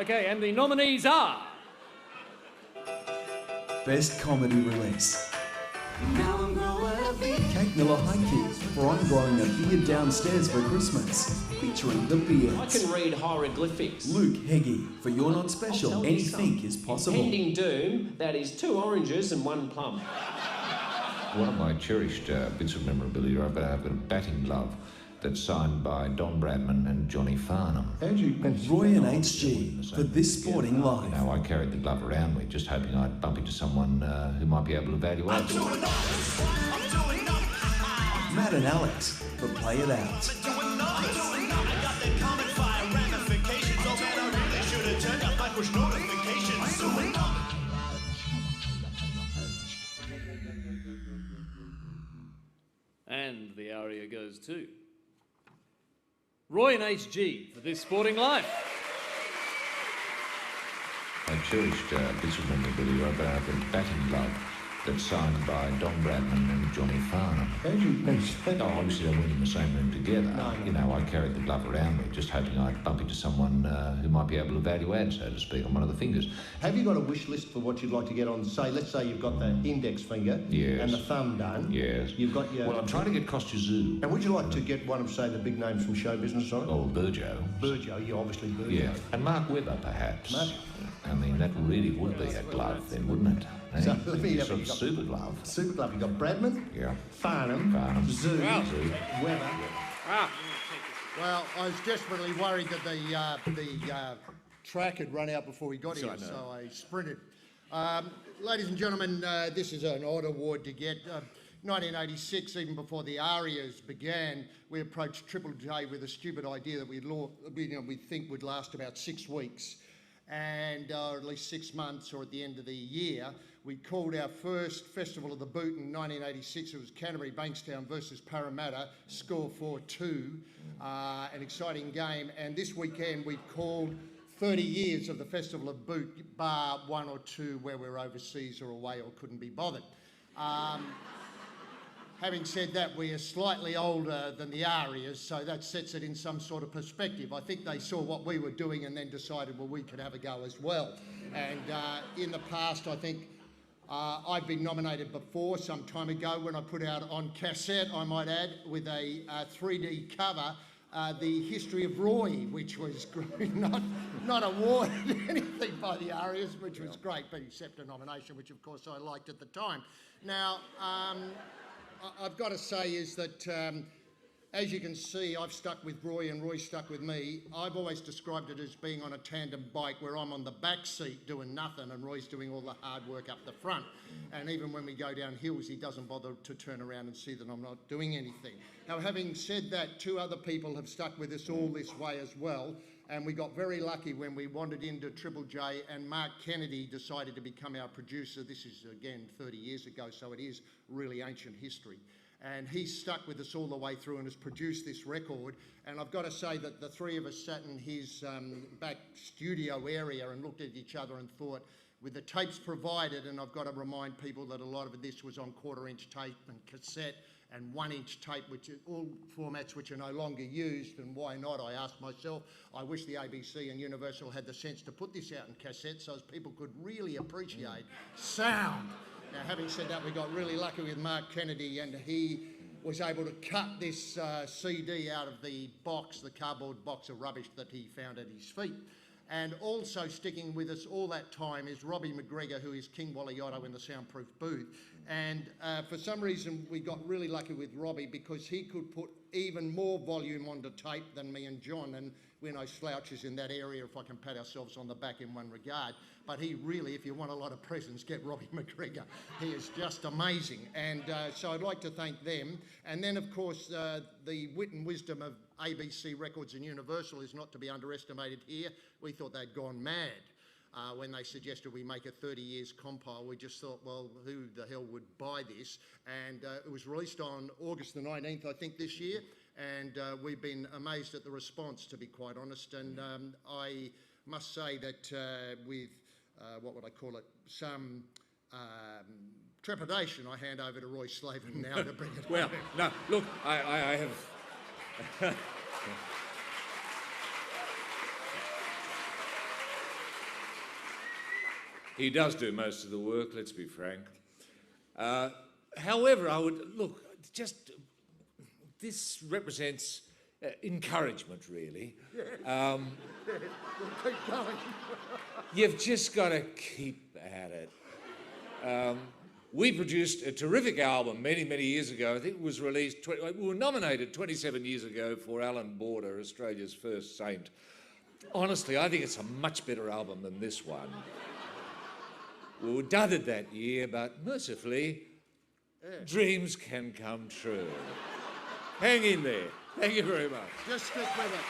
Okay, and the nominees are... Best Comedy Release. Kate Miller-Heidke for I'm growing a beard downstairs for Christmas, featuring the I Beards. can read hieroglyphics. Luke Heggie for You're Not Special, Anything is Possible. Impending doom, that is 2 oranges and 1 plum. One of my cherished bits of memorabilia, I've got a batting glove that's signed by Don Bradman and Johnny Farnham. And Roy and HG for This Sporting Life. You know, I carried the glove around with, just hoping I'd bump into someone who might be able to value it. Matt and Alex for Play It Out. And the aria goes to... Roy and HG for This Sporting Life. I cherished bits of memorabilia, I've got a batting glove that's signed by Don Bradman and Johnny Farnham. No, obviously they weren't in the same room together. No. You know, I carried the glove around with, just hoping I'd bump into someone who might be able to value add, so to speak, on one of the fingers. Have you got a wish list for what you'd like to get on, say, let's say you've got the index finger Yes. and the thumb done. Yes. You've got your... Well, I'm trying to get Kostya. And would you like to get one of, say, the big names from show business on it? Oh, Burjo. Burjo, you obviously Burjo. Yeah, and Mark Webber, perhaps. Mark? I mean, that really would be a glove then, wouldn't it? Eh? So, let me have Sort a- of super glove. Super glove, you've got Bradman, Yeah. Farnham, Zoo, Zoo. Webber. Well, I was desperately worried that the track had run out before we got here, so I sprinted. Ladies and gentlemen, this is an odd award to get. 1986, even before the Arias began, we approached Triple J with a stupid idea that we think would last about 6 weeks, and or at least 6 months, or at the end of the year. We called our first Festival of the Boot in 1986. It was Canterbury Bankstown versus Parramatta, score 4-2, an exciting game. And this weekend we've called 30 years of the Festival of Boot, bar 1 or 2 where we're overseas or away or couldn't be bothered. Having said that, we are slightly older than the Arias, so that sets it in some sort of perspective. I think they saw what we were doing and then decided, well, we could have a go as well. And in the past, I think I've been nominated before, some time ago, when I put out on cassette, I might add, with a 3D cover, the history of Roy, which was not awarded anything by the Arias, which was great, but except a nomination, which of course I liked at the time. Now, I've got to say is that, as you can see, I've stuck with Roy and Roy stuck with me. I've always described it as being on a tandem bike where I'm on the back seat doing nothing and Roy's doing all the hard work up the front. And even when we go down hills, he doesn't bother to turn around and see that I'm not doing anything. Now, having said that, 2 other people have stuck with us all this way as well. And we got very lucky when we wandered into Triple J and Mark Kennedy decided to become our producer. This is, again, 30 years ago, so it is really ancient history. And he stuck with us all the way through and has produced this record. And I've got to say that the 3 of us sat in his back studio area and looked at each other and thought, with the tapes provided, and I've got to remind people that a lot of this was on 1/4-inch tape and cassette and 1-inch tape, which are all formats which are no longer used, and why not, I asked myself. I wish the ABC and Universal had the sense to put this out in cassette so as people could really appreciate sound. Now, having said that, we got really lucky with Mark Kennedy, and he was able to cut this CD out of the box, the cardboard box of rubbish that he found at his feet. And also sticking with us all that time is Robbie McGregor, who is King Waliotto in the soundproof booth. And for some reason, we got really lucky with Robbie because he could put even more volume onto tape than me and John. And we're no slouches in that area, if I can pat ourselves on the back in one regard. But he really, if you want a lot of presents, get Robbie McGregor. He is just amazing. And so I'd like to thank them. And then, of course, the wit and wisdom of ABC Records and Universal is not to be underestimated here. We thought they'd gone mad when they suggested we make a 30 years compile. We just thought, well, who the hell would buy this? And it was released on August the 19th, I think, this year. And we've been amazed at the response, to be quite honest. And I must say that with, what would I call it, some trepidation, I hand over to Roy Slaven now to bring it Well, home. no, look, I have... He does do most of the work, let's be frank. However, I would, look, just, this represents encouragement, really. Keep going. You've just got to keep at it. We produced a terrific album many, many years ago. I think it was released, we were nominated 27 years ago for Alan Border, Australia's first saint. Honestly, I think it's a much better album than this one. We were dudded that year, but mercifully, dreams can come true. Hang in there. Thank you very much. Just stick with it.